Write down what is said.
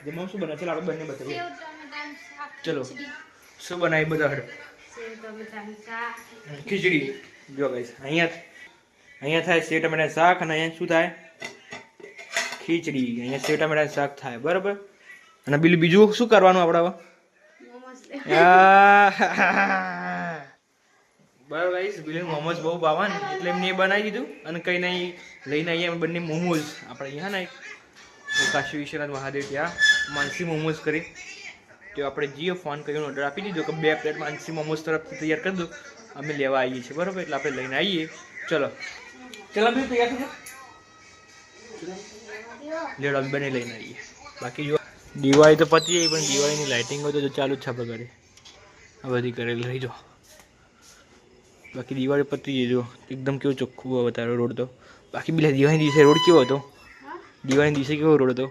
જમવાનું શું બનાવે? ચાલો આપણે બંને બતાવીએ. ચલો શું બનાવી બધા હડ? ખીચડી. જો ગાઈસ અહીંયા થાય સેવ ટમેટાનું શાક અને અહીંયા શું થાય? ખીચડી. અહીંયા સેવ ટમેટાનું શાક થાય બરાબર. અને બીજું શું કરવાનું આપણે હવે? બરાબર ગાઈસ, બિલીન મોમોસ બહુ ભાવે ને એટલે એમને બનાવી દીધું અને કંઈ નહીં લઈને આવીએ અમે બંને મોમોઝ. આપણે અહીંયા ને કાશી વિશ્વનાથ મહાદેવ ત્યાં માનસી મોમોઝ કરી તો આપણે જીઓ ફોન કરીને ઓર્ડર આપી દીધો કે 2 પ્લેટ માનસી મોમોઝ તરફથી તૈયાર કરી દો, અમે લેવા આવીએ છીએ બરાબર. એટલે આપણે લઈને આવીએ. ચલો બી તૈયાર થશે. લેડો અમે બંને લઈને આવીએ. બાકી જો દિવાળી તો પતી ગઈ પણ દિવાળીની લાઇટિંગો તો ચાલુ જ છે આપણે ઘરે. આ બધી કરેલી રહી જો. બાકી દિવાળી પતી ગઈ જો એકદમ કેવું ચોખ્ખું બતાવ્યો રોડ તો. બાકી બીજા દિવાળી દિવસે રોડ કેવો હતો? દિવાળી દિવસે કેવો રોડ હતો?